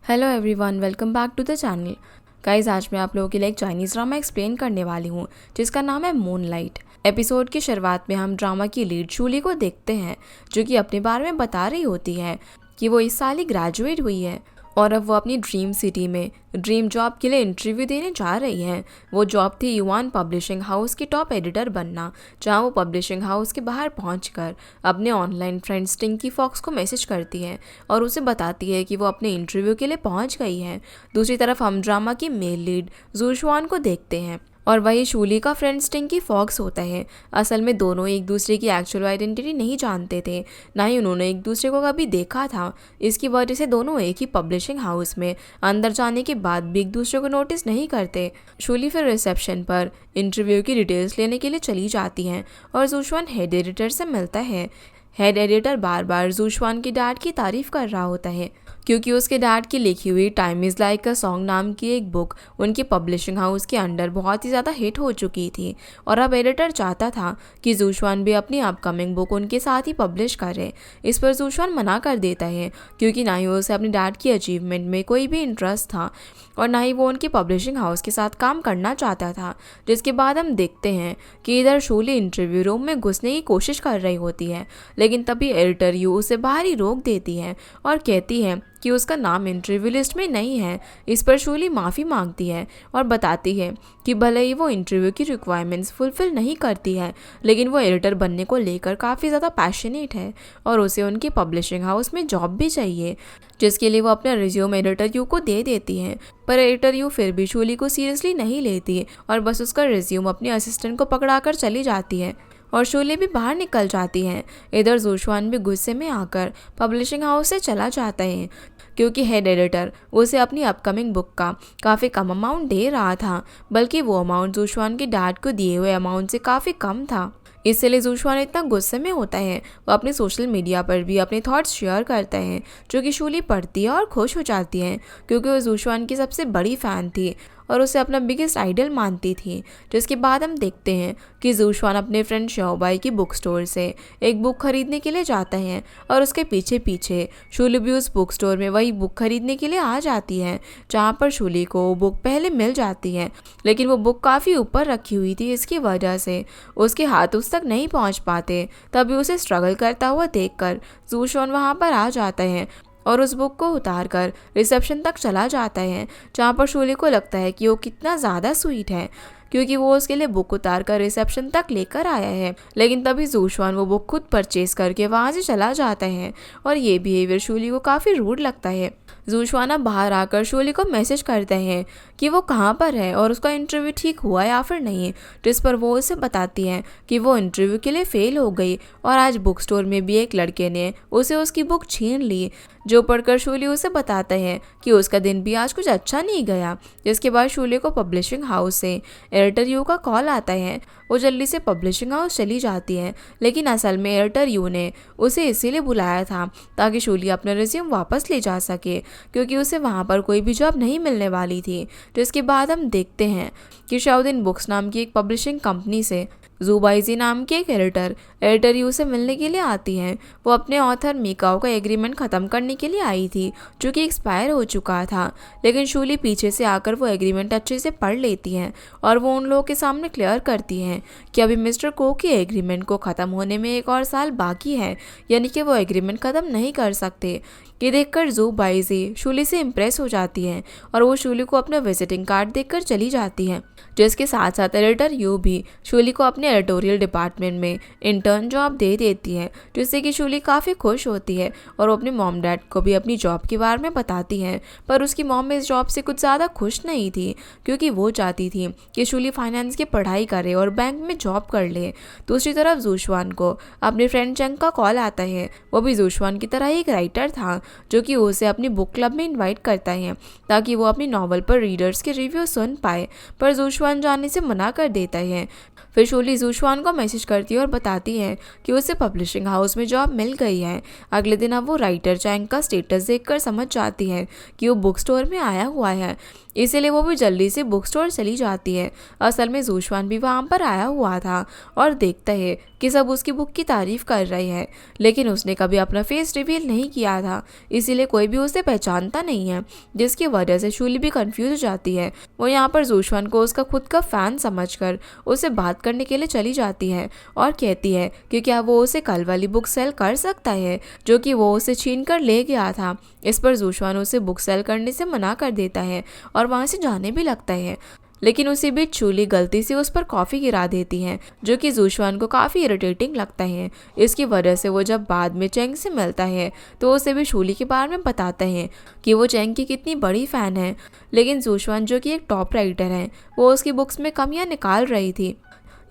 Hello everyone, welcome back to the channel. Guys, आज मैं आप लोगों के लिए एक चाइनीज़ ड्रामा एक्सप्लेन करने वाली हूँ जिसका नाम है मूनलाइट। एपिसोड की शुरुआत में हम ड्रामा की लीड शूली को देखते हैं, जो कि अपने बारे में बता रही होती है कि वो इस साल ही ग्रेजुएट हुई है और अब वो अपनी ड्रीम सिटी में ड्रीम जॉब के लिए इंटरव्यू देने जा रही है। वो जॉब थी युआन पब्लिशिंग हाउस की टॉप एडिटर बनना, जहां वो पब्लिशिंग हाउस के बाहर पहुंचकर अपने ऑनलाइन फ्रेंड स्टिंकी फॉक्स को मैसेज करती है और उसे बताती है कि वो अपने इंटरव्यू के लिए पहुंच गई है। दूसरी तरफ हम ड्रामा की मेल लीड जूशवान को देखते हैं और वही शूली का फ्रेंड स्टिंकी फॉक्स होता है। असल में दोनों एक दूसरे की एक्चुअल आइडेंटिटी नहीं जानते थे, ना ही उन्होंने एक दूसरे को कभी देखा था। इसकी वजह से दोनों एक ही पब्लिशिंग हाउस में अंदर जाने के बाद भी एक दूसरे को नोटिस नहीं करते। शूली फिर रिसेप्शन पर इंटरव्यू की डिटेल्स लेने के लिए चली जाती हैं और जूशवान हेड एडिटर से मिलता है। हेड एडिटर बार बार जूशवान के डैड की तारीफ कर रहा होता है क्योंकि उसके डैड की लिखी हुई time is like a song नाम की एक बुक उनकी पब्लिशिंग हाउस के अंडर बहुत ही ज़्यादा हिट हो चुकी थी और अब एडिटर चाहता था कि जूशवान भी अपनी अपकमिंग बुक उनके साथ ही पब्लिश करे। इस पर जूशवान मना कर देता है क्योंकि ना ही उसे अपने डैड की अचीवमेंट में कोई भी इंटरेस्ट था और ना ही वो उनकी पब्लिशिंग हाउस के साथ काम करना चाहता था। जिसके बाद हम देखते हैं कि इधर शूली इंटरव्यू रूम में घुसने की कोशिश कर रही होती है, लेकिन तभी एडिटर यू उसे बाहर ही रोक देती है और कहती है कि उसका नाम इंटरव्यू लिस्ट में नहीं है। इस पर शूली माफ़ी मांगती है और बताती है कि भले ही वो इंटरव्यू की रिक्वायरमेंट्स फुलफिल नहीं करती है, लेकिन वो एडिटर बनने को लेकर काफ़ी ज़्यादा पैशनेट है और उसे उनकी पब्लिशिंग हाउस में जॉब भी चाहिए, जिसके लिए वो अपना रिज्यूम एडिटर यू को दे देती है। पर एडिटर यू फिर भी शूली को सीरियसली नहीं लेती और बस उसका रिज्यूम अपने असिस्टेंट को पकड़ाकर चली जाती है और शूली भी बाहर निकल जाती है। इधर जूशवान भी गुस्से में आकर पब्लिशिंग हाउस से चला जाता है क्योंकि हेड एडिटर उसे अपनी अपकमिंग बुक का काफ़ी कम अमाउंट दे रहा था, बल्कि वो अमाउंट जूशवान के डैड को दिए हुए अमाउंट से काफ़ी कम था। इसलिए जूशवान इतना गुस्से में होता है, वो अपने सोशल मीडिया पर भी अपने थॉट्स शेयर करता है, जो कि शूली पढ़ती है और खुश हो जाती है क्योंकि वो जूशवान की सबसे बड़ी फ़ैन थी और उसे अपना बिगेस्ट आइडल मानती थी। जिसके बाद हम देखते हैं कि जूशवान अपने फ्रेंड श्योबाई की बुक स्टोर से एक बुक खरीदने के लिए जाता है और उसके पीछे पीछे शूली भी उस बुक स्टोर में वही बुक खरीदने के लिए आ जाती है, जहाँ पर शूली को वो बुक पहले मिल जाती है, लेकिन वो बुक काफ़ी ऊपर रखी हुई थी। इसकी वजह से उसके हाथ उस तक नहीं पहुँच पाते। तभी उसे स्ट्रगल करता हुआ देखकर जूशवान वहाँ पर आ जाता है और उस बुक को उतारकर रिसेप्शन तक चला जाता है, जहाँ पर शूली को लगता है कि वो कितना ज़्यादा स्वीट है क्योंकि वो उसके लिए बुक उतार कर रिसेप्शन तक लेकर आया है। लेकिन तभी जूशवान वो बुक खुद परचेज करके वहाँ से चला जाता है और ये बिहेवियर शूली को काफ़ी रूड लगता है। जूशवाना बाहर आकर शूली को मैसेज करते हैं कि वो कहाँ पर है और उसका इंटरव्यू ठीक हुआ या फिर नहीं, जिस पर वो उसे बताती है कि वो इंटरव्यू के लिए फ़ेल हो गई और आज बुक स्टोर में भी एक लड़के ने उसे उसकी बुक छीन ली, जो पढ़कर शूली उसे बताता है कि उसका दिन भी आज कुछ अच्छा नहीं गया। जिसके बाद शूली को पब्लिशिंग हाउस से एडिटर यू का कॉल आता है। वो जल्दी से पब्लिशिंग हाउस चली जाती है, लेकिन असल में एडिटर यू ने उसे इसीलिए बुलाया था ताकि शूली अपना रिज्यूम वापस ले जा सके क्योंकि उसे वहाँ पर कोई भी जॉब नहीं मिलने वाली थी। जिसके बाद हम देखते हैं कि शाओदिन बुक्स नाम की एक पब्लिशिंग कंपनी से जुबाइजी नाम की एक एडिटर यू से मिलने के लिए आती हैं। वो अपने ऑथर मिकाओ का एग्रीमेंट ख़त्म करने के लिए आई थी, जो कि एक्सपायर हो चुका था, लेकिन शूली पीछे से आकर वो एग्रीमेंट अच्छे से पढ़ लेती हैं और वो उन लोगों के सामने क्लियर करती हैं कि अभी मिस्टर को के एग्रीमेंट को ख़त्म होने में एक और साल बाकी है, यानी कि वो एग्रीमेंट ख़त्म नहीं कर सकते। ये देखकर जुबाइजी शूली से इम्प्रेस हो जाती है और वो शूली को अपना विजिटिंग कार्ड देकर चली जाती है। जिसके साथ साथ एडिटर यू भी शूली को अपने एडिटोरियल डिपार्टमेंट में इंटर्न जॉब दे देती है, जिससे कि शूली काफ़ी खुश होती है और वो अपने मॉम डैड को भी अपनी जॉब के बारे में बताती है। पर उसकी मॉम इस जॉब से कुछ ज़्यादा खुश नहीं थी क्योंकि वो चाहती थी कि शूली फाइनेंस की पढ़ाई करे और बैंक में जॉब कर ले। दूसरी तरफ जूशवान को अपने फ्रेंड चंग का कॉल आता है। वो भी जूशवान की तरह एक राइटर था, जो कि उसे अपनी बुक क्लब में इन्वाइट करता है ताकि वो अपनी नॉवल पर रीडर्स के रिव्यू सुन पाए, पर जूशवान जाने से मना कर देता है। फिर शूली जूशवान को मैसेज करती है और बताती है कि उसे पब्लिशिंग हाउस में जॉब मिल गई है। अगले दिन अब वो राइटर चैंग का स्टेटस देखकर समझ जाती है कि वो बुक स्टोर में आया हुआ है, इसीलिए वो भी जल्दी से बुक स्टोर चली जाती है। असल में जूशवान भी वहाँ पर आया हुआ था और देखता है कि सब उसकी बुक की तारीफ कर रहे हैं, लेकिन उसने कभी अपना फेस रिवील नहीं किया था, इसीलिए कोई भी उसे पहचानता नहीं है, जिसकी वजह से शूली भी कंफ्यूज हो जाती है। वो यहाँ पर जूशवान को उसका खुद का फैन समझकर उससे बात करने के लिए चली जाती है और कहती है कि क्या वो उसे कल वाली बुक सेल कर सकता है जो कि वो उसे छीन कर ले गया था। इस पर जूशवान उसे बुक सेल करने से मना कर देता है और वहाँ से जाने भी लगता है, लेकिन उसी बीच शूली गलती से उस पर कॉफ़ी गिरा देती है, जो कि जूशवान को काफ़ी इरिटेटिंग लगता है। इसकी वजह से वो जब बाद में चेंग से मिलता है तो उसे भी शूली के बारे में बताता है कि वो चेंग की कितनी बड़ी फ़ैन है, लेकिन जूशवान जो कि एक टॉप राइटर है वो उसकी बुक्स में कमियां निकाल रही थी।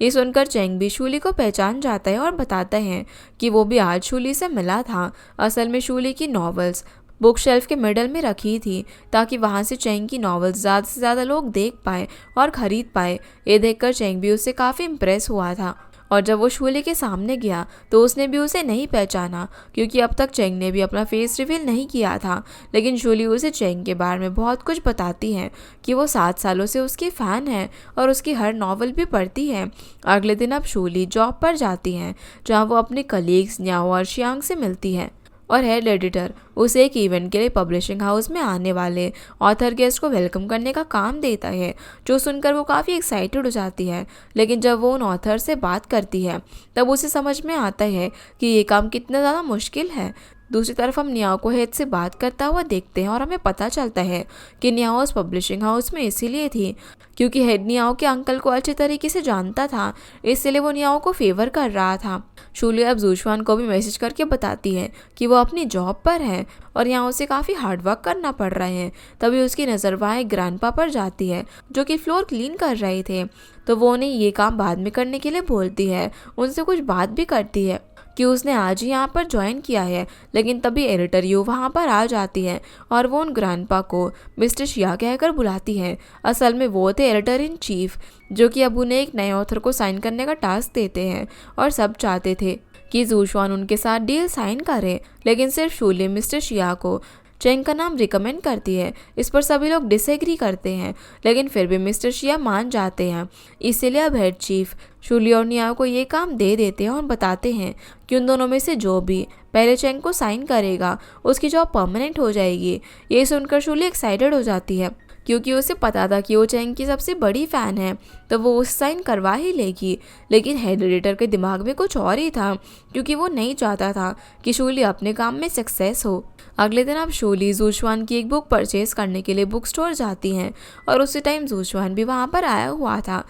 ये सुनकर चेंग भी शूली को पहचान जाता है और बताता है कि वो भी आज शूली से मिला था। असल में शूली की नॉवेल्स बुक शेल्फ के मिडल में रखी थी ताकि वहाँ से चेंग की नॉवेल्स ज़्यादा से ज़्यादा लोग देख पाए और ख़रीद पाए। ये देखकर चेंग भी उससे काफ़ी इम्प्रेस हुआ था और जब वो शूली के सामने गया तो उसने भी उसे नहीं पहचाना, क्योंकि अब तक चेंग ने भी अपना फेस रिवील नहीं किया था। लेकिन शूली उसे चेंग के बारे में बहुत कुछ बताती है कि वो 7 सालों से उसकी फ़ैन है और उसकी हर नॉवल भी पढ़ती है। अगले दिन अब शूली जॉब पर जाती है जहाँ वो अपने कलीग्स न्याओ और शियांग से मिलती है और हेड एडिटर उसे एक इवेंट के लिए पब्लिशिंग हाउस में आने वाले ऑथर गेस्ट को वेलकम करने का काम देता है, जो सुनकर वो काफ़ी एक्साइटेड हो जाती है। लेकिन जब वो उन ऑथर से बात करती है तब उसे समझ में आता है कि ये काम कितना ज़्यादा मुश्किल है। दूसरी तरफ हम न्याओ को हेड से बात करता हुआ देखते हैं और हमें पता चलता है कि न्याओ उस पब्लिशिंग हाउस में इसीलिए थी क्योंकि हेड न्याओ के अंकल को अच्छे तरीके से जानता था, इसलिए वो न्याओ को फेवर कर रहा था। शूली अब जूशवान को भी मैसेज करके बताती है कि वो अपनी जॉब पर है और यहाँ उसे काफ़ी हार्डवर्क करना पड़ रहा है। तभी उसकी नज़र वहाँ एक ग्रैंडपा पर जाती है जो कि फ्लोर क्लीन कर रहे थे, तो वो उन्हें ये काम बाद में करने के लिए बोलती है। उनसे कुछ बात भी करती है कि उसने आज ही यहाँ पर ज्वाइन किया है, लेकिन तभी एडिटर यू वहाँ पर आ जाती है और वो उन ग्रैंडपा को मिस्टर शिया कहकर बुलाती है। असल में वो थे एडिटर इन चीफ, जो कि अब उन्हें एक नए ऑथर को साइन करने का टास्क देते हैं और सब चाहते थे कि जूशवान उनके साथ डील साइन करे, लेकिन सिर्फ शूली मिस्टर शिया को चेंग का नाम रिकमेंड करती है। इस पर सभी लोग डिसएग्री करते हैं, लेकिन फिर भी मिस्टर शिया मान जाते हैं। इसीलिए अब हेड चीफ शूली और न्याओ को ये काम दे देते हैं और बताते हैं कि उन दोनों में से जो भी पहले चेंग को साइन करेगा उसकी जॉब परमानेंट हो जाएगी। ये सुनकर शूली एक्साइटेड हो जाती है क्योंकि उसे पता था कि वो चेंग की सबसे बड़ी फ़ैन है, तो वो उसे साइन करवा ही लेगी। लेकिन हेड एडिटर के दिमाग में कुछ और ही था, क्योंकि वो नहीं चाहता था कि शूली अपने काम में सक्सेस हो। अगले दिन अब शूली जूशवान की एक बुक परचेज करने के लिए बुक स्टोर जाती हैं और उसी टाइम जूशवान भी वहाँ पर आया हुआ था,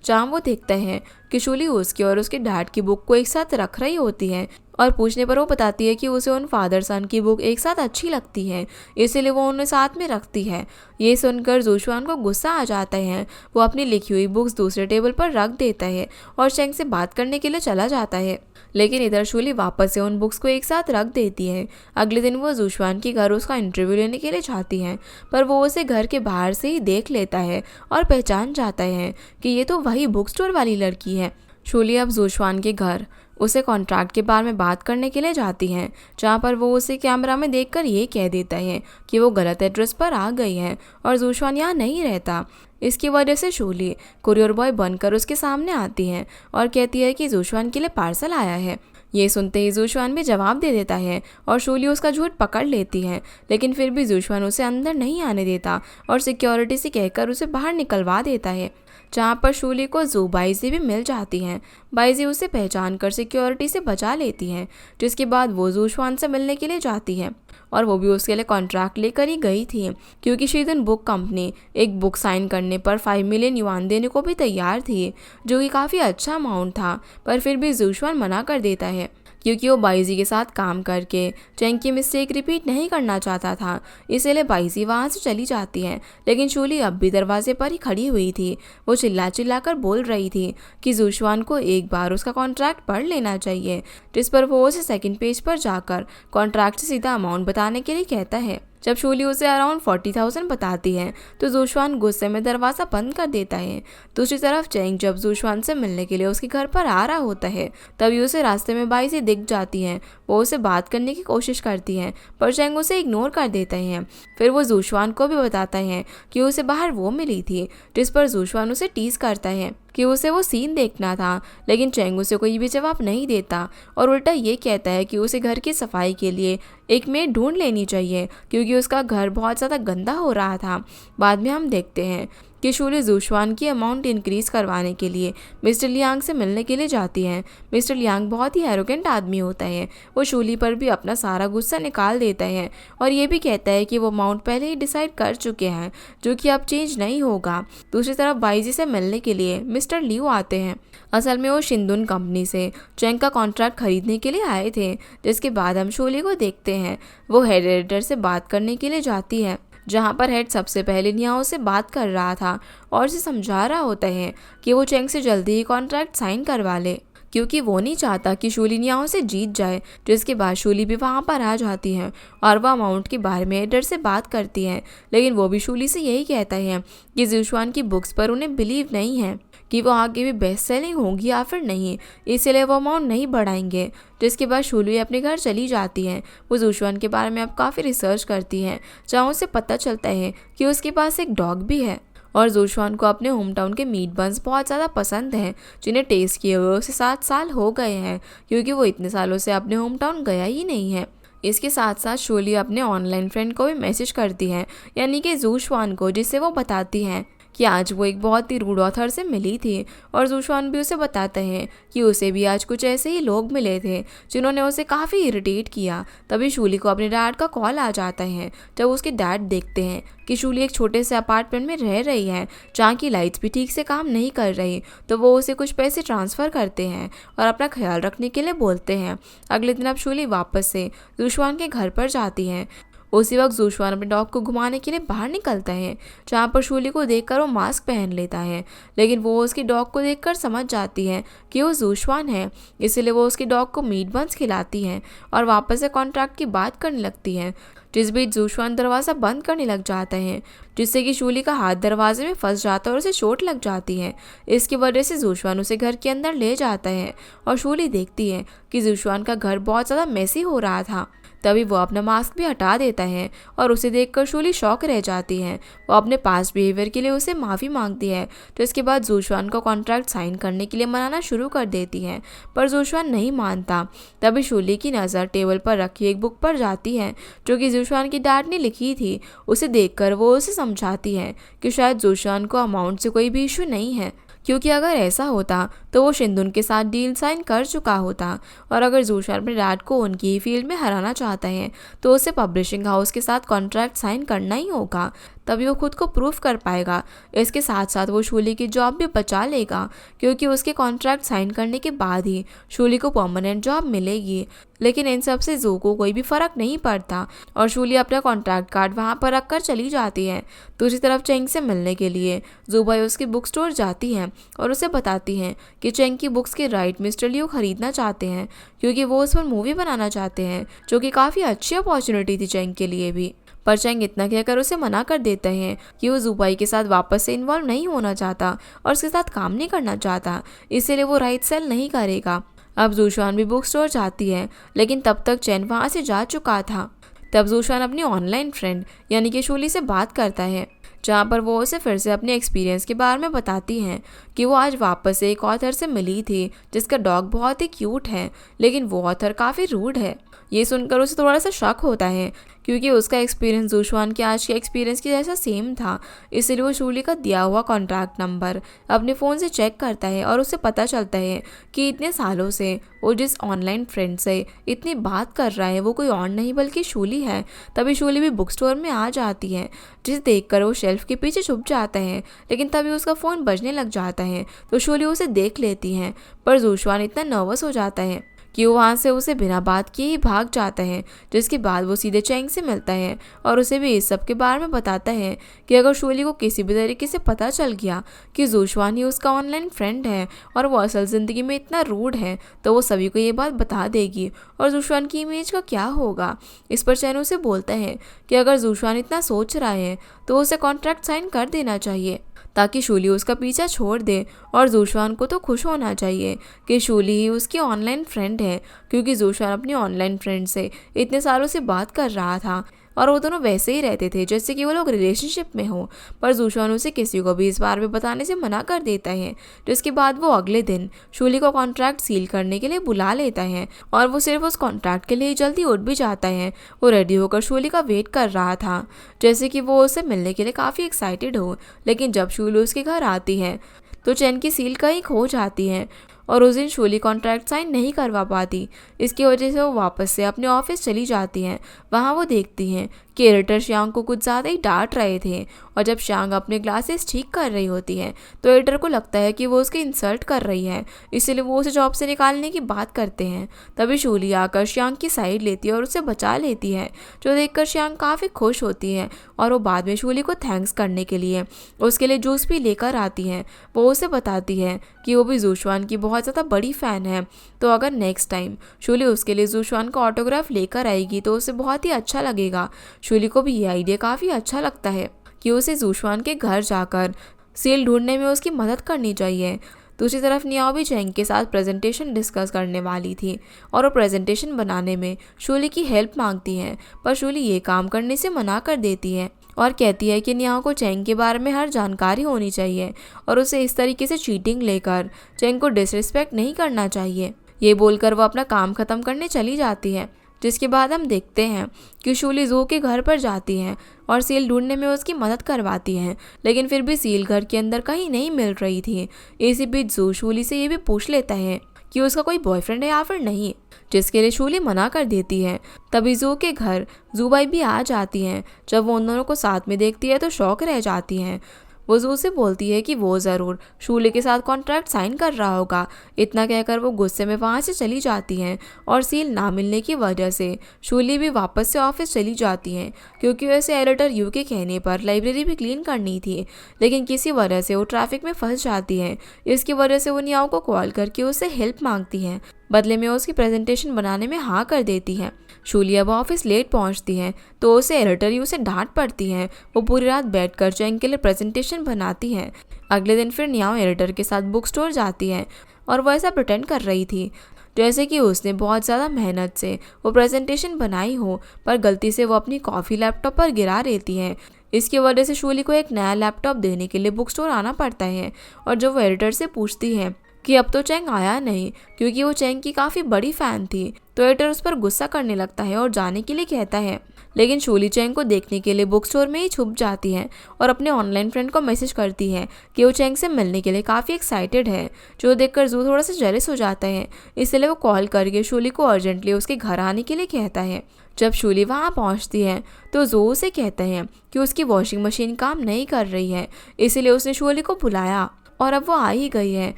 जहाँ वो देखते हैं कि शूली उसकी और उसके डैड की बुक को एक साथ रख रही होती है और पूछने पर वो बताती है कि उसे उन फादर सन की बुक एक साथ अच्छी लगती है, इसीलिए वो उन्हें साथ में रखती है। ये सुनकर जूशवान को गुस्सा आ जाता है। वो अपनी लिखी हुई बुक्स दूसरे टेबल पर रख देता है और चेंग से बात करने के लिए चला जाता है, लेकिन इधर शूली वापस से उन बुक्स को एक साथ रख देती है। अगले दिन वो जूशवान के घर उसका इंटरव्यू लेने के लिए जाती है, पर वो उसे घर के बाहर से ही देख लेता है और पहचान जाता है कि ये तो वही बुक स्टोर वाली लड़की है। शूली अब जूशवान के घर उसे कॉन्ट्रैक्ट के बारे में बात करने के लिए जाती हैं, जहाँ पर वो उसे कैमरा में देखकर ये कह देता है कि वो गलत एड्रेस पर आ गई है और जूशवान यहाँ नहीं रहता। इसकी वजह से शूली कुरियर बॉय बनकर उसके सामने आती है और कहती है कि जूशवान के लिए पार्सल आया है। ये सुनते ही जूशवान भी जवाब दे देता है और शूली उसका झूठ पकड़ लेती है, लेकिन फिर भी जूशवान उसे अंदर नहीं आने देता और सिक्योरिटी से कहकर उसे बाहर निकलवा देता है, जहाँ पर शूली को जू बाइजी भी मिल जाती हैं। बाइजी उसे पहचान कर सिक्योरिटी से बचा लेती हैं, जिसके बाद वो जूशवान से मिलने के लिए जाती है और वो भी उसके लिए कॉन्ट्रैक्ट लेकर ही गई थी, क्योंकि शीदन बुक कंपनी एक बुक साइन करने पर 5 मिलियन युआन देने को भी तैयार थी, जो कि काफ़ी अच्छा अमाउंट था। पर फिर भी जूशवान मना कर देता है क्योंकि वो बाइजी के साथ काम करके चेंग की मिस्टेक रिपीट नहीं करना चाहता था, इसीलिए बाइजी वहाँ से चली जाती है। लेकिन शूली अब भी दरवाजे पर ही खड़ी हुई थी। वो चिल्ला चिल्ला कर बोल रही थी कि जूशवान को एक बार उसका कॉन्ट्रैक्ट पढ़ लेना चाहिए, जिस पर वो उसे सेकंड पेज पर जाकर कॉन्ट्रैक्ट से सीधा अमाउंट बताने के लिए कहता है। जब शूली उसे अराउंड 40,000 बताती है तो जूशवान गुस्से में दरवाज़ा बंद कर देता है। दूसरी तरफ चेंग जब जूशवान से मिलने के लिए उसके घर पर आ रहा होता है, तभी उसे रास्ते में बाइजी दिख जाती हैं। वो उसे बात करने की कोशिश करती हैं, पर चेंग उसे इग्नोर कर देते हैं। फिर वो जूशवान को भी बताता है कि उसे बाहर वो मिली थी, जिस पर जूशवान उसे टीज करता है कि उसे वो सीन देखना था, लेकिन चेंग उसे कोई भी जवाब नहीं देता और उल्टा ये कहता है कि उसे घर की सफाई के लिए एक मेड ढूंढ लेनी चाहिए क्योंकि उसका घर बहुत ज़्यादा गंदा हो रहा था। बाद में हम देखते हैं कि शूली जूशवान की अमाउंट इंक्रीज़ करवाने के लिए मिस्टर लियांग से मिलने के लिए जाती हैं। मिस्टर लियांग बहुत ही एरोगेंट आदमी होता है। वो शूली पर भी अपना सारा गुस्सा निकाल देता है और ये भी कहता है कि वो अमाउंट पहले ही डिसाइड कर चुके हैं, जो कि अब चेंज नहीं होगा। दूसरी तरफ बाईजी से मिलने के लिए मिस्टर लियू आते हैं। असल में वो शिंदुन कंपनी से चेंग का कॉन्ट्रैक्ट खरीदने के लिए आए थे। जिसके बाद हम शूली को देखते हैं, वो हेड एडिटर से बात करने के लिए जाती है, जहाँ पर हेड सबसे पहले नियाओ से बात कर रहा था और उसे समझा रहा होता है कि वो चेंग से जल्दी ही कॉन्ट्रैक्ट साइन करवा ले क्योंकि वो नहीं चाहता कि शूली नियाओ से जीत जाए। जिसके बाद शूली भी वहाँ पर आ जाती है और वह अमाउंट के बारे में एडिटर से बात करती है, लेकिन वो भी शूली से यही कहता है कि जूशवान की बुक्स पर उन्हें बिलीव नहीं है कि वो आगे भी बेस्ट सेलिंग होंगी या फिर नहीं, इसलिए वो अमाउंट नहीं बढ़ाएंगे। जिसके बाद शूली अपने घर चली जाती है। वो जूशवान के बारे में अब काफ़ी रिसर्च करती है, जहाँ उसे पता चलता है कि उसके पास एक डॉग भी है और जूशवान को अपने होम टाउन के मीट बन्स बहुत ज़्यादा पसंद हैं, जिन्हें टेस्ट किए हुए उसे 7 साल हो गए हैं क्योंकि वो इतने सालों से अपने होम टाउन गया ही नहीं है। इसके साथ साथ शूली अपने ऑनलाइन फ्रेंड को भी मैसेज करती है, यानी कि जूशवान को, जिससे वो बताती हैं कि आज वो एक बहुत ही रूड ऑथर से मिली थी और जूशवान भी उसे बताते हैं कि उसे भी आज कुछ ऐसे ही लोग मिले थे जिन्होंने उसे काफ़ी इरिटेट किया। तभी शूली को अपने डैड का कॉल आ जाता है। जब उसके डैड देखते हैं कि शूली एक छोटे से अपार्टमेंट में रह रही है जहाँ की लाइट्स भी ठीक से काम नहीं कर रही, तो वो उसे कुछ पैसे ट्रांसफ़र करते हैं और अपना ख्याल रखने के लिए बोलते हैं। अगले दिन अब शूली वापस से जूशवान के घर पर जाती है। उसी वक्त जूशवान अपने डॉग को घुमाने के लिए बाहर निकलता है, जहाँ पर शूली को देखकर वो मास्क पहन लेता है, लेकिन वो उसकी डॉग को देखकर समझ जाती है कि वो जूशवान है। इसलिए वो उसकी डॉग को मीट बन्स खिलाती है और वापस से कॉन्ट्रैक्ट की बात करने लगती है। जिस बीच जूशवान दरवाज़ा बंद करने लग जाता है, जिससे कि शूली का हाथ दरवाजे में फंस जाता है और उसे चोट लग जाती है। इसकी वजह से जूशवान उसे घर के अंदर ले जाता है और शूली देखती है कि जूशवान का घर बहुत ज़्यादा मेसी हो रहा था। तभी वो अपना मास्क भी हटा देता है और उसे देखकर शूली शॉक रह जाती है। वो अपने पास्ट बिहेवियर के लिए उसे माफ़ी मांगती है, तो इसके बाद जूशवान को कॉन्ट्रैक्ट साइन करने के लिए मनाना शुरू कर देती है, पर जूशवान नहीं मानता। तभी शूली की नज़र टेबल पर रखी एक बुक पर जाती है जो कि जूशवान की डैड ने लिखी थी। उसे देखकर वो उसे समझाती है कि शायद जूशवान को अमाउंट से कोई भी इशू नहीं है, क्योंकि अगर ऐसा होता तो वो शिंदुन के साथ डील साइन कर चुका होता और अगर जूशवान अपने डैड को उनकी ही फील्ड में हराना चाहता है तो उसे पब्लिशिंग हाउस के साथ कॉन्ट्रैक्ट साइन करना ही होगा, तभी वो खुद को प्रूफ कर पाएगा। इसके साथ साथ वो शूली की जॉब भी बचा लेगा क्योंकि उसके कॉन्ट्रैक्ट साइन करने के बाद ही शूली को परमानेंट जॉब मिलेगी। लेकिन इन सब से जू को कोई भी फ़र्क नहीं पड़ता और शूली अपना कॉन्ट्रैक्ट कार्ड वहाँ पर रख कर चली जाती है। दूसरी तरफ चेंग से मिलने के लिए जू भाई उसकी बुक स्टोर जाती हैं और उसे बताती हैं कि चेंग की बुक्स के राइट मिस्टर लियू खरीदना चाहते हैं क्योंकि वो उस पर मूवी बनाना चाहते हैं, जो कि काफ़ी अच्छी अपॉर्चुनिटी थी चेंग के लिए भी। पर चेंग इतना कहकर उसे मना कर देते हैं कि वो जूबाई के साथ वापस से इन्वॉल्व नहीं होना चाहता और उसके साथ काम नहीं करना चाहता, इसीलिए वो राइट सेल नहीं करेगा। अब जूशवान भी बुक स्टोर जाती है, लेकिन तब तक चेन वहाँ से जा चुका था। तब जूशवान अपनी ऑनलाइन फ्रेंड यानी कि शूली से बात करता है, जहाँ पर वो उसे फिर से अपने एक्सपीरियंस के बारे में बताती हैं कि वो आज वापस से एक ऑथर से मिली थी जिसका डॉग बहुत ही क्यूट है, लेकिन वो ऑथर काफ़ी रूड है। ये सुनकर उसे थोड़ा सा शक होता है क्योंकि उसका एक्सपीरियंस जूशवान के आज के एक्सपीरियंस के जैसा सेम था, इसलिए वो शूली का दिया हुआ कॉन्ट्रैक्ट नंबर अपने फ़ोन से चेक करता है और उसे पता चलता है कि इतने सालों से वो जिस ऑनलाइन फ्रेंड से इतनी बात कर रहा है वो कोई और नहीं बल्कि शूली है। तभी शूली भी बुक स्टोर में आ जाती है, जिसे देखकर वो शेल्फ के पीछे छुप जाता है, लेकिन तभी उसका फ़ोन बजने लग जाता है तो शूली उसे देख लेती है। पर जूशवान इतना नर्वस हो जाता है कि वो वहाँ से उसे बिना बात किए ही भाग जाता है, जिसके बाद वो सीधे चेंग से मिलता है और उसे भी इस सब के बारे में बताता है कि अगर शूली को किसी भी तरीके से पता चल गया कि जूशवान ही उसका ऑनलाइन फ्रेंड है और वो असल ज़िंदगी में इतना रूड है तो वो सभी को ये बात बता देगी और जूशवान की इमेज का क्या होगा। इस पर चैन उसे बोलता है कि अगर जूशवान इतना सोच रहा है तो उसे कॉन्ट्रैक्ट साइन कर देना चाहिए ताकि शूली उसका पीछा छोड़ दे और जूशवान को तो खुश होना चाहिए कि शूली ही उसकी ऑनलाइन फ्रेंड है, क्योंकि जूशवान अपनी ऑनलाइन फ्रेंड से इतने सालों से बात कर रहा था और वो दोनों वैसे ही रहते थे जैसे कि वो लोग रिलेशनशिप में हो। पर जूशुआन उसे किसी को भी इस बारे में बताने से मना कर देता है, जिसके बाद वो अगले दिन शूली को कॉन्ट्रैक्ट सील करने के लिए बुला लेता है और वो सिर्फ उस कॉन्ट्रैक्ट के लिए जल्दी उठ भी जाता है। वो रेडी होकर शूली का वेट कर रहा था, जैसे कि वो उससे मिलने के लिए काफ़ी एक्साइटेड हो। लेकिन जब शूली उसके घर आती है तो चैन की सील कहीं खो जाती है और उस दिन शूली कॉन्ट्रैक्ट साइन नहीं करवा पाती। इसकी वजह से वो वापस से अपने ऑफिस चली जाती हैं। वहाँ वो देखती हैं कि एडिटर श्यांग को कुछ ज़्यादा ही डांट रहे थे, और जब श्यांग अपने ग्लासेस ठीक कर रही होती है तो एडिटर को लगता है कि वो उसकी इंसल्ट कर रही है, इसलिए वो उसे जॉब से निकालने की बात करते हैं। तभी शूली आकर श्यांग की साइड लेती है और उसे बचा लेती है, जो देखकर श्यांग काफ़ी खुश होती है और वो बाद में शूली को थैंक्स करने के लिए उसके लिए जूस भी लेकर आती है। वो उसे बताती है कि वो भी जूशुआन की बहुत ज़्यादा बड़ी फ़ैन है, तो अगर नेक्स्ट टाइम शूली उसके लिए जूशुआन का ऑटोग्राफ लेकर आएगी तो उसे बहुत ही अच्छा लगेगा। शूली को भी ये आइडिया काफ़ी अच्छा लगता है कि उसे जूशुआन के घर जाकर सील ढूंढने में उसकी मदद करनी चाहिए। दूसरी तरफ नियाओ भी चैंग के साथ प्रेजेंटेशन डिस्कस करने वाली थी और वो प्रेजेंटेशन बनाने में शूली की हेल्प मांगती है, पर शूली ये काम करने से मना कर देती है और कहती है कि नियाओ को चैंग के बारे में हर जानकारी होनी चाहिए और उसे इस तरीके से चीटिंग लेकर चैंग को डिसरिस्पेक्ट नहीं करना चाहिए। ये बोलकर वो अपना काम ख़त्म करने चली जाती है, जिसके बाद हम देखते हैं कि शूली जू के घर पर जाती है और सील ढूंढने में उसकी मदद करवाती है, लेकिन फिर भी सील घर के अंदर कहीं नहीं मिल रही थी। इसी बीच जू शूली से ये भी पूछ लेता है कि उसका कोई बॉयफ्रेंड है या फिर नहीं, जिसके लिए शूली मना कर देती है। तभी जू के घर जूबाई भी आ जाती हैं। जब वो उन दोनों को साथ में देखती है तो शौक रह जाती हैं। वो जू से बोलती है कि वो ज़रूर शूली के साथ कॉन्ट्रैक्ट साइन कर रहा होगा। इतना कहकर वो गुस्से में वहाँ से चली जाती हैं और सील ना मिलने की वजह से शूली भी वापस से ऑफिस चली जाती हैं, क्योंकि वैसे एडिटर यू के कहने पर लाइब्रेरी भी क्लीन करनी थी, लेकिन किसी वजह से वो ट्रैफिक में फंस जाती हैं। इसकी वजह से वो नियाओ को कॉल करके उससे हेल्प मांगती हैं। बदले में उसकी प्रेजेंटेशन बनाने में हाँ कर देती है। शूली अब ऑफिस लेट पहुंचती है तो उसे एडिटर यू से डांट पड़ती है। वो पूरी रात बैठकर चैंग के लिए प्रेजेंटेशन बनाती है। अगले दिन फिर नियाओ एडिटर के साथ बुक स्टोर जाती है और वो ऐसा प्रिटेंड कर रही थी जैसे कि उसने बहुत ज़्यादा मेहनत से वो प्रेजेंटेशन बनाई हो, पर गलती से वो अपनी कॉफ़ी लैपटॉप पर गिरा देती है। इसकी वजह से शूली को एक नया लैपटॉप देने के लिए बुक स्टोर आना पड़ता है और जो वो एडिटर से पूछती है कि अब तो चैंग आया नहीं, क्योंकि वो चैंग की काफ़ी बड़ी फ़ैन थी, तो एडिटर उस पर गुस्सा करने लगता है और जाने के लिए कहता है। लेकिन शूली चैंग को देखने के लिए बुक स्टोर में ही छुप जाती है और अपने ऑनलाइन फ्रेंड को मैसेज करती है कि वो चैंग से मिलने के लिए काफ़ी एक्साइटेड है, जो देखकर जू थोड़ा सा जेलस हो जाता है। इसलिए वो कॉल करके शूली को अर्जेंटली उसके घर आने के लिए कहता है। जब शूली वहाँ पहुँचती है तो जू उसे कहता है कि उसकी वॉशिंग मशीन काम नहीं कर रही है, इसीलिए उसने शूली को बुलाया और अब वो आ ही गई है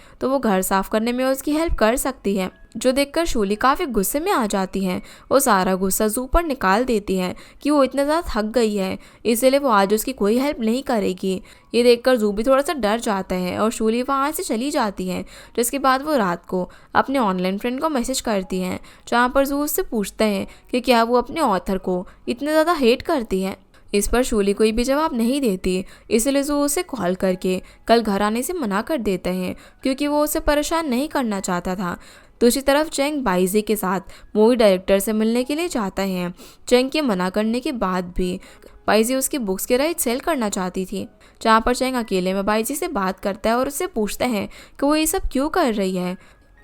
तो वो घर साफ करने में उसकी हेल्प कर सकती है, जो देखकर शूली काफ़ी गुस्से में आ जाती है। वो सारा गुस्सा जू पर निकाल देती है कि वो इतना ज़्यादा थक गई है, इसलिए वो आज उसकी कोई हेल्प नहीं करेगी। ये देखकर जू भी थोड़ा सा डर जाता है और शूली वहाँ से चली जाती है, जिसके बाद वो रात को अपने ऑनलाइन फ्रेंड को मैसेज करती हैं, जहाँ पर जू उससे पूछता है कि क्या वो अपने ऑथर को इतना ज़्यादा हेट करती है। इस पर शूली कोई भी जवाब नहीं देती, इसलिए जू उसे कॉल करके कल घर आने से मना कर देते हैं, क्योंकि वो उसे परेशान नहीं करना चाहता था। दूसरी तरफ चैंग बाइजी के साथ मूवी डायरेक्टर से मिलने के लिए जाता है। चैंग के मना करने के बाद भी बाइजी उसकी बुक्स के राइट सेल करना चाहती थी, जहाँ पर चैंग अकेले में बाइजी से बात करता है और उससे पूछता है कि वो ये सब क्यों कर रही है,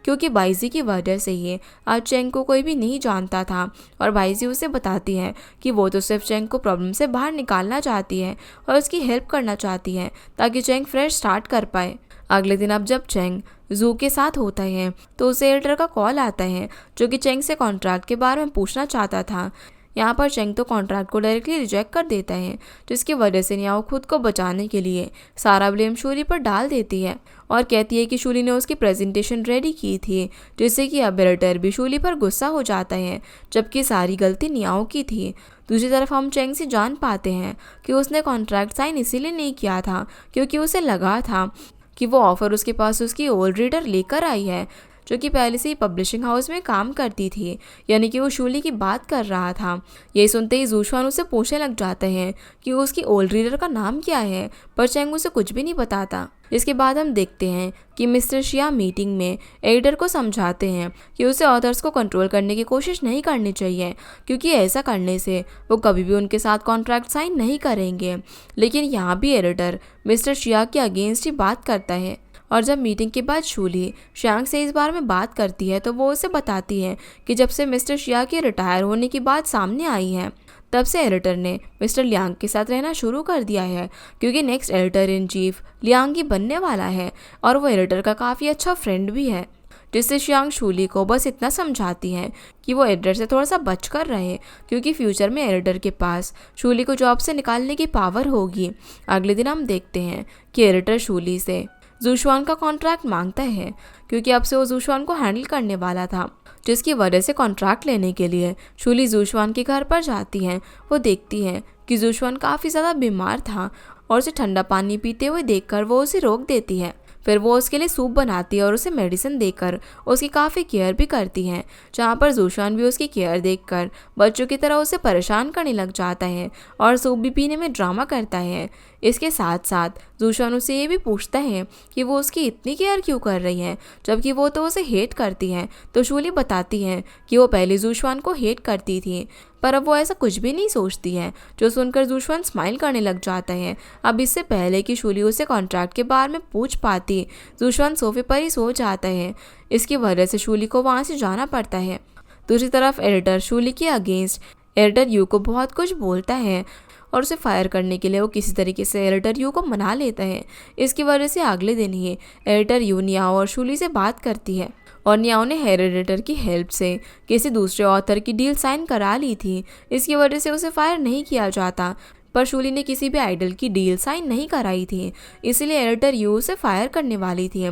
क्योंकि बाइजी की वजह से ही आज चैंग को कोई भी नहीं जानता था। और बाइजी उसे बताती है कि वो तो सिर्फ चैंग को प्रॉब्लम से बाहर निकालना चाहती है और उसकी हेल्प करना चाहती है ताकि चैंग फ्रेश स्टार्ट कर पाए। अगले दिन अब जब चैंग जू के साथ होता है तो उसे एडिटर का कॉल आता है, जो कि चैंग से कॉन्ट्रैक्ट के बारे में पूछना चाहता था। यहाँ पर चैंग तो कॉन्ट्रैक्ट को डायरेक्टली रिजेक्ट कर देता है, जिसकी वजह से नियाओ खुद को बचाने के लिए सारा ब्लेम शूली पर डाल देती है और कहती है कि शूली ने उसकी प्रेजेंटेशन रेडी की थी, जिससे कि अब एडिटर भी शूली पर गुस्सा हो जाता है, जबकि सारी गलती नियाओ की थी। दूसरी तरफ हम चैंग से जान पाते हैं कि उसने कॉन्ट्रैक्ट साइन इसीलिए नहीं किया था क्योंकि उसे लगा था कि वो ऑफर उसके पास उसकी ओल्ड रीडर लेकर आई है, जो कि पहले से ही पब्लिशिंग हाउस में काम करती थी, यानी कि वो शूली की बात कर रहा था। ये सुनते ही जूशवान उसे पूछने लग जाते हैं कि उसकी ओल्ड रीडर का नाम क्या है, पर चैंग उसे कुछ भी नहीं बताता। इसके बाद हम देखते हैं कि मिस्टर शिया मीटिंग में एडिटर को समझाते हैं कि उसे ऑथर्स को कंट्रोल करने की कोशिश नहीं करनी चाहिए, क्योंकि ऐसा करने से वो कभी भी उनके साथ कॉन्ट्रैक्ट साइन नहीं करेंगे। लेकिन यहाँ भी एडिटर मिस्टर शिया के अगेंस्ट ही बात करता है, और जब मीटिंग के बाद शूली शैंग से इस बारे में बात करती है तो वो उसे बताती है कि जब से मिस्टर शिया के रिटायर होने की बात सामने आई है, तब से एडिटर ने मिस्टर लियांग के साथ रहना शुरू कर दिया है, क्योंकि next editor in chief Liang ही बनने वाला है और वो एडिटर का काफ़ी अच्छा फ्रेंड भी है। जिससे शियांग शूली को बस इतना समझाती है कि वो एडिटर से थोड़ा सा बच कर रहे, क्योंकि फ्यूचर में एडिटर के पास शूली को जॉब से निकालने की पावर होगी। अगले दिन हम देखते हैं कि एडिटर शूली से जूशवान का कॉन्ट्रैक्ट मांगता है, क्योंकि अब से वो जूशवान को हैंडल करने वाला था, जिसकी वजह से कॉन्ट्रैक्ट लेने के लिए शूली जूशवान के घर पर जाती हैं। वो देखती है कि जूशवान काफ़ी ज़्यादा बीमार था और उसे ठंडा पानी पीते हुए देखकर वो उसे रोक देती है। फिर वो उसके लिए सूप बनाती है और उसे मेडिसिन देकर उसकी काफ़ी केयर भी करती हैं, जहाँ पर जूशवान भी उसकी केयर देखकर बच्चों की तरह उसे परेशान करने लग जाता है और सूप भी पीने में ड्रामा करता है। इसके साथ साथ जूशवान उसे ये भी पूछता है कि वो उसकी इतनी केयर क्यों कर रही है, जबकि वो तो उसे हेट करती है। तो शूली बताती है कि वो पहले जूशवान को हेट करती थी, पर अब वो ऐसा कुछ भी नहीं सोचती है, जो सुनकर जूशवान स्माइल करने लग जाता है। अब इससे पहले कि शूली उसे कॉन्ट्रैक्ट के बारे में पूछ पाती, जूशवान सोफे पर ही सो जाता है। इसकी वजह से शूली को वहाँ से जाना पड़ता है। दूसरी तरफ एडिटर शूली के अगेंस्ट एडिटर यू को बहुत कुछ बोलता है और उसे फायर करने के लिए वो किसी तरीके से एडिटर यू को मना लेता है। इसकी वजह से अगले दिन ही एडिटर यू नियाओ और शूली से बात करती है, और नियाओ ने हेयर एडिटर की हेल्प से किसी दूसरे ऑथर की डील साइन करा ली थी। इसकी वजह से उसे फायर नहीं किया जाता, पर शूली ने किसी भी आइडल की डील साइन नहीं कराई थी, इसलिए एडिटर यू उसे फायर करने वाली थी।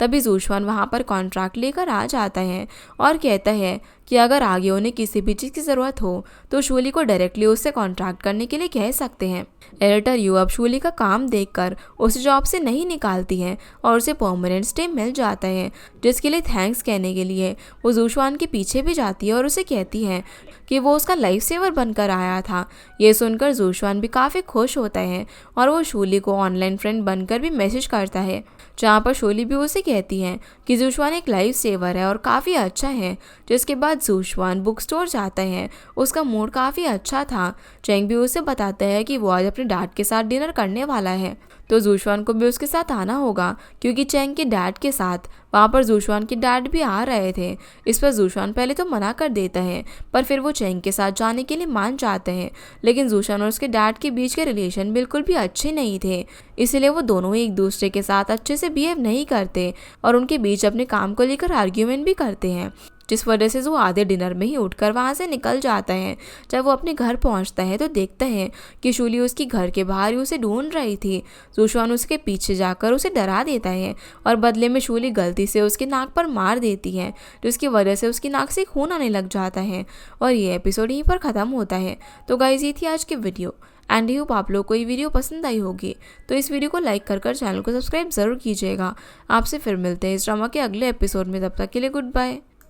तभी जूशवान वहाँ पर कॉन्ट्रैक्ट लेकर आ जाता है और कहता है कि अगर आगे उन्हें किसी भी चीज़ की ज़रूरत हो तो शूली को डायरेक्टली उससे कॉन्ट्रैक्ट करने के लिए कह सकते हैं। एडिटर यू अब शूली का काम देखकर उसे जॉब से नहीं निकालती है और उसे परमानेंट स्टे मिल जाता है, जिसके लिए थैंक्स कहने के लिए वो जूशवान के पीछे भी जाती है और उसे कहती है कि वो उसका लाइफ सेवर बनकर आया था। ये सुनकर जूशवान भी काफ़ी खुश होता है और वो शूली को ऑनलाइन फ्रेंड बनकर भी मैसेज करता है, जहाँ पर शूली भी उसे कहती है कि जूशवान एक लाइफ सेवर है और काफ़ी अच्छा है। जिसके बाद जूशवान बुक स्टोर जाता है, उसका मूड काफ़ी अच्छा था। चैंग भी उसे बताता है कि वो आज अपने डैड के साथ डिनर करने वाला है, तो जूशवान को भी उसके साथ आना होगा, क्योंकि चैंग के डैड के साथ वहाँ पर जूशवान के डैड भी आ रहे थे। इस पर जूशवान पहले तो मना कर देता है, पर फिर वो चैंग के साथ जाने के लिए मान जाते हैं। लेकिन जूशवान और उसके डैड के बीच के रिलेशन बिल्कुल भी अच्छे नहीं थे, इसलिए वो दोनों ही एक दूसरे के साथ अच्छे से बिहेव नहीं करते और उनके बीच अपने काम को लेकर आर्ग्यूमेंट भी करते हैं, जिस वजह से वो आधे डिनर में ही उठकर वहाँ से निकल जाता है। जब वो अपने घर पहुँचता है तो देखता है कि शूली उसकी घर के बाहर ही उसे ढूंढ रही थी। जूशवान उसके पीछे जाकर उसे डरा देता है और बदले में शूली गलती से उसके नाक पर मार देती है, जिसकी वजह से उसकी नाक से खून आने लग जाता है और ये एपिसोड यहीं पर ख़त्म होता है। तो गाइस, ये थी आज की वीडियो एंड होप आप लोग को ये वीडियो पसंद आई होगी। तो इस वीडियो को लाइक कर चैनल को सब्सक्राइब ज़रूर कीजिएगा। आपसे फिर मिलते हैं इस ड्रामा के अगले एपिसोड में, तब तक के लिए गुड बाय।